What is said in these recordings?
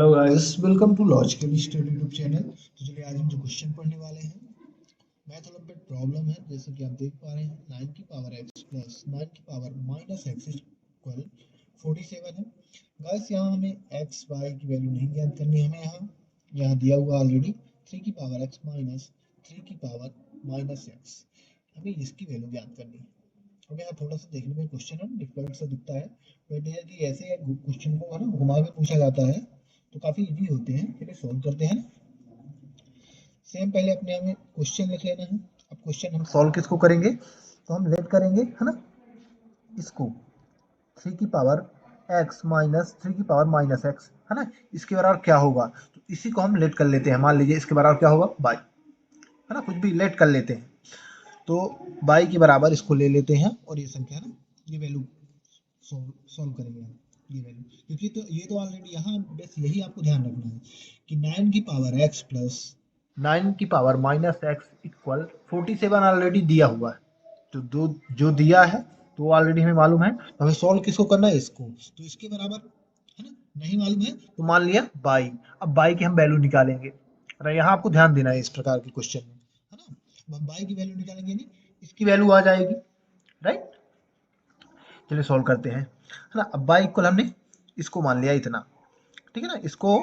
Hello guys, welcome to logical study YouTube channel. तो चलिए आज हम जो क्वेश्चन पढ़ने वाले हैं मैथमेटिकल प्रॉब्लम है। जैसे कि आप देख पा रहे हैं 9 की पावर x प्लस 9 की पावर माइनस x इक्वल 47 है। गाइस यहाँ हमें x y की वैल्यू नहीं ज्ञात करनी है, हमें यहाँ दिया हुआ ऑलरेडी 3 की पावर x माइनस 3 की पावर माइनस x, हमें इसकी वैल्यू ज्ञात करनी है। अब यहाँ थोड़ा सा देखने में क्वेश्चन है डिफिकल्ट सा दिखता है, बट यदि ऐसे क्वेश्चन को है ना घुमा के पूछा जाता है तो काफी इजी होते हैं। चलिए सॉल्व करते हैं। सेम पहले अपने हमें क्वेश्चन लिख लेना है। अब क्वेश्चन हम सॉल्व किसको करेंगे, तो हम लेट करेंगे है ना इसको 3 की पावर x माइनस 3 की पावर माइनस x है ना, इसके बराबर क्या होगा, तो इसी को हम लेट कर लेते हैं। मान लीजिए इसके बराबर क्या होगा बाई, है ना, कुछ भी लेट कर लेते हैं। तो बाई के बराबर इसको ले लेते हैं और ये संख्या है ना, ये वैल्यू सॉल्व करेंगे हम ये वैल्यू, क्योंकि तो ये तो ऑलरेडी यहाँ बस यही आपको ध्यान रखना है कि 9 की पावर x प्लस 9 की power minus x equal 47 already दिया हुआ है। तो जो दिया है तो ऑलरेडी हमें मालूम है, तो हमें सॉल्व किसको करना है, इसको। तो इसके बराबर है ना नहीं मालूम है तो मान लिया बाई। अब बाई की हम वैल्यू निकालेंगे, यहाँ आपको ध्यान देना है इस प्रकार के क्वेश्चन में, है ना। अब हम बाई की वैल्यू निकालेंगे, नहीं इसकी वैल्यू आ जाएगी, राइट। चलिए सॉल्व करते हैं, है ना। अब बाई इक्वल हमने इसको मान लिया इतना, ठीक है ना, इसको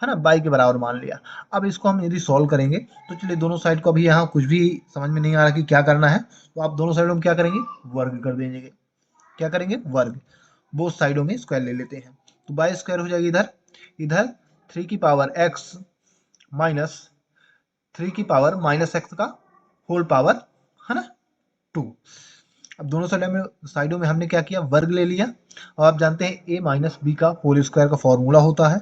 है ना बाई के बराबर मान लिया। अब इसको हम यदि सॉल्व करेंगे तो चलिए दोनों साइड को, अभी यहाँ कुछ भी समझ में नहीं आ रहा कि क्या करना है, तो आप दोनों साइडों में क्या करेंगे, वर्ग कर देंगे। क्या करेंगे, वर्ग। बोथ साइडों में स्क्वायर ले लेते हैं, तो बाई स्क्वायर हो जाएगी इधर इधर 3 की पावर x माइनस 3 की पावर माइनस एक्स का होल पावर, है ना 2। अब दोनों साइडों में हमने क्या किया, वर्ग ले लिया। और आप जानते हैं a माइनस बी का होल स्क्वायर का फॉर्मूला होता है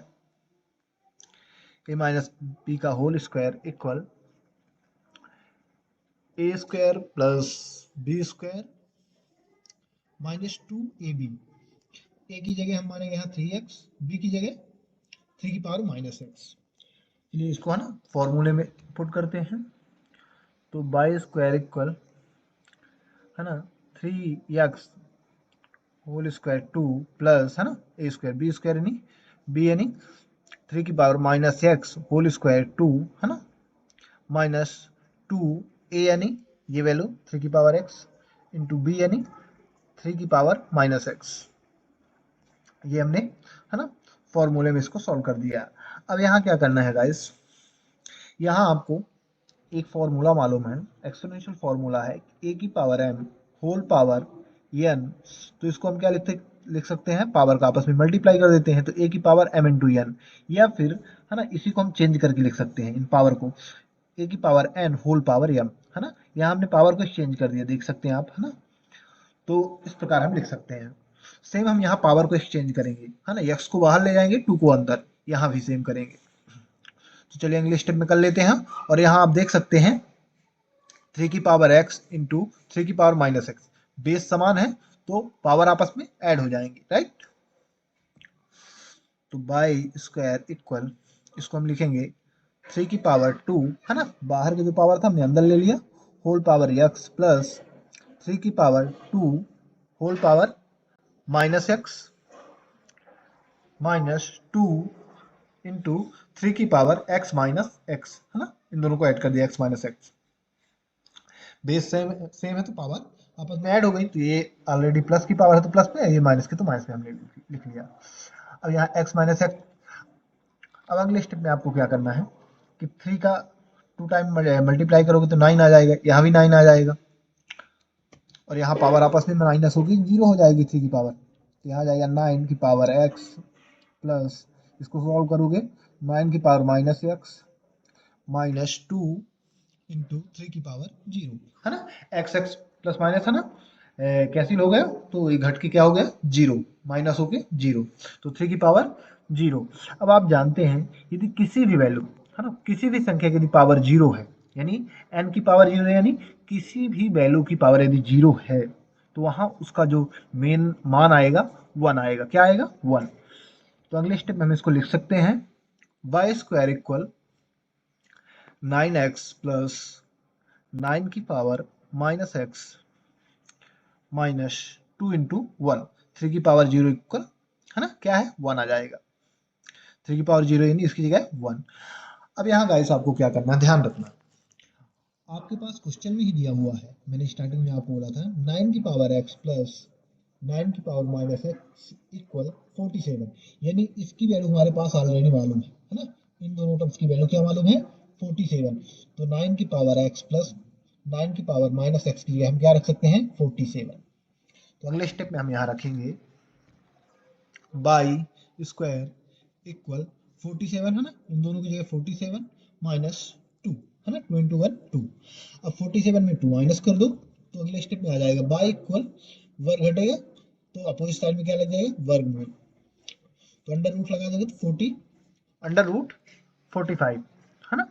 a माइनस बी का whole square equal a square plus b square minus 2ab। a की जगह हम मानेंगे यहाँ 3x, b की जगह 3 की पावर माइनस x। चलिए इसको है ना फॉर्मूले में पुट करते हैं, तो बाई स्क्वायर इक्वल है ना 3x होल स्क्वायर 2 प्लस है ना ए स्क्वायर बी स्क्वायर यानी बी यानी 3 की power minus x whole square 2 है ना माइनस 2 ए यानी ये वैल्यू 3 की पावर एक्स इंटू बी यानी 3 की पावर माइनस एक्स। ये हमने है ना फॉर्मूले में इसको सॉल्व कर दिया। अब यहाँ क्या करना है गाइस, यहाँ आपको एक फॉर्मूला मालूम है, एक्सपोनेंशियल फॉर्मूला है ए की power m whole power n. तो इसको हम क्या लिख सकते हैं, पावर का आपस में मल्टीप्लाई कर देते हैं, तो ए की पावर एम इंटू एन। या फिर है ना इसी को हम चेंज करके लिख सकते हैं, इन पावर को ए की power n whole power m, है ना। यहाँ हमने पावर को चेंज कर दिया, देख सकते हैं आप, है ना। तो इस प्रकार हम लिख सकते हैं। सेम हम यहाँ पावर को एक्सचेंज करेंगे, है ना, एक्स को बाहर ले जाएंगे, टू को अंदर, यहाँ भी सेम करेंगे। तो चलिए अगले स्टेप में कर लेते हैं। और यहाँ आप देख सकते हैं 3 की पावर x इंटू 3 की पावर माइनस एक्स, बेस समान है तो पावर आपस में ऐड हो जाएंगे, राइट। तो बाई स्क्वायर इक्वल, इसको हम लिखेंगे 3 की पावर 2 है ना, बाहर का जो पावर था हमने अंदर ले लिया, होल पावर x प्लस 3 की power 2 whole power minus x minus 2 into 3 की पावर x माइनस एक्स, है ना, इन दोनों को ऐड कर दिया x minus x. Base same same है तो पावर आपस में ऐड हो गई, तो ये ऑलरेडी प्लस की पावर है तो प्लस में, ये माइनस की तो माइनस में हमने लिख लिया। अब यहाँ x माइनस एक्स। अब अगले स्टेप में आपको क्या करना है कि 3 का 2 टाइम मल्टीप्लाई करोगे तो 9 आ जाएगा, यहाँ भी 9 आ जाएगा, और यहाँ पावर आपस में माइनस होगी, 0 हो जाएगी 3 की पावर, तो यहाँ जाएगा 9 की पावर x प्लस, इसको सॉल्व करोगे 9 की power minus x minus 2 into 3 की पावर 0, है ना। एक्स एक्स प्लस माइनस है ना, कैंसिल हो गया, तो ये घट के क्या हो गया, 0, माइनस हो के 0, तो 3 की पावर 0। अब आप जानते हैं यदि किसी भी वैल्यू, है ना, किसी भी संख्या की यदि पावर 0 है, यानी n की पावर 0 है, यानी किसी भी वैल्यू की पावर यदि 0 है, तो वहाँ उसका जो मेन मान आएगा 1 आएगा। क्या आएगा, 1। तो अगले स्टेप में हम इसको लिख सकते हैं, Y square equal 9x plus 9 की power minus x minus 2 into 1, 3 की पावर 0 इक्वल, है ना, क्या है, 1 आ जाएगा। 3 की पावर 0 यानी इसकी जगह 1। अब यहाँ गाइस आपको क्या करना है, ध्यान रखना, आपके पास क्वेश्चन में ही दिया हुआ है, मैंने स्टार्टिंग में आपको बोला था 9 की पावर x प्लस 9 की पावर माइनस एक्स इक्वल 47, यानी इसकी वैल्यू हमारे पास ऑलरेडी मालूम है ना, इन दोनों टर्म्स की वैल्यू क्या मालूम है, 47। तो 9 की पावर x प्लस 9 की पावर माइनस एक्स की हम क्या रख सकते हैं, 47। तो अगले स्टेप में हम यहाँ रखेंगे बाई स्क्वायर इक्वल 47 है ना, इन दोनों की जगह 47 माइनस 2 है ना, 2 इंटू 1 2। अब 47 में 2 माइनस कर दो तो अगले स्टेप में आ जाएगा बाई इक्वल वर्ग घटेगा तो अपोजिट साइड में क्या लग जाएगा, वर्गमूल। तो अंडर रूट लगा दोगे तो 40 अंडर रूट 45 है ना,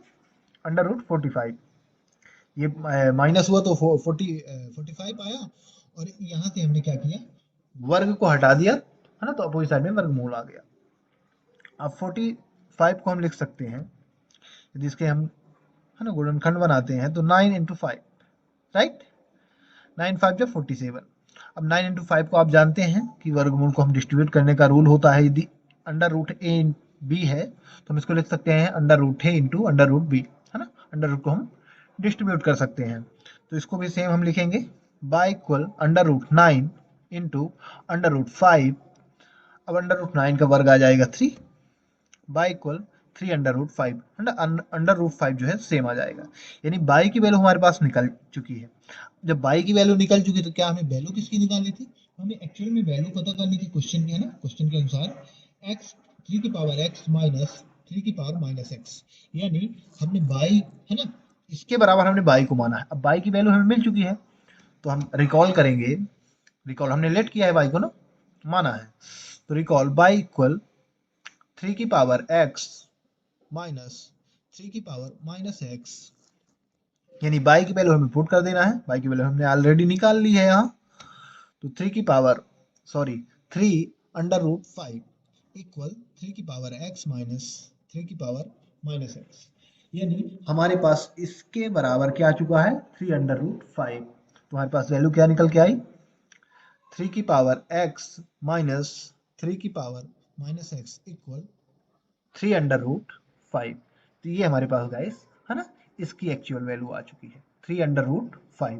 अंडर रूट 45, ये माइनस हुआ तो 45 आया, और यहाँ से हमने क्या किया, वर्ग को हटा दिया है ना, तो अपोजिट साइड में वर्गमूल आ गया। अब 45 को हम लिख सकते हैं, यदि इसके हम है ना गुणनखंड बनाते हैं तो 9 इंटू 5, राइट, 9 5 जो 47। अब 9 इंटू 5 को आप जानते हैं कि वर्गमूल को हम डिस्ट्रीब्यूट करने का रूल होता है, यदि अंडर रूट ए बी है तो हम इसको लिख सकते हैं अंडर रूट ए इंटू अंडर रूट बी, है ना, अंडर रूट को हम डिस्ट्रीब्यूट कर सकते हैं। तो इसको भी सेम हम लिखेंगे by equal under root 9 into under root 5। अब अंडर रूट 9 का वर्ग आ जाएगा 3 by equal 3 under root 5, under root 5 जो है सेम आ जाएगा, यानी बाई की वैल्यू हमारे पास निकल चुकी है। जब बाई की वैल्यू निकल चुकी तो क्या हमें वैल्यू किसकी निकालनी थी, हमें एक्चुअल में वैल्यू पता करनी थी क्वेश्चन की, है ना, क्वेश्चन के अनुसार x 3 की पावर x माइनस 3 की पावर माइनस एक्स, यानी हमने बाई है ना, इसके बराबर हमने बाई को माना है। अब बाई की वैल्यू हमें मिल चुकी है तो हम रिकॉल करेंगे, रिकॉल हमने लेट किया है बाई को ना, माना है, तो रिकॉल बाई इक्वल 3 की पावर x माइनस 3 की पावर माइनस एक्स, यानी बाई की वैल्यू हमें पुट कर देना है, बाई की वैल्यू हमने ऑलरेडी निकाल ली है यहाँ, तो 3 की पावर 3 अंडर रूट 5 इक्वल 3 की पावर x माइनस 3 की पावर माइनस एक्स, यानी हमारे पास इसके बराबर क्या आ चुका है, 3 अंडर रूट 5। तो हमारे पास वैल्यू क्या निकल के आई, 3 की पावर x माइनस 3 की power minus x equal 3 under root 5। तो ये हमारे पास गाइस है ना, इसकी एक्चुअल वैल्यू आ चुकी है 3 अंडर रूट 5।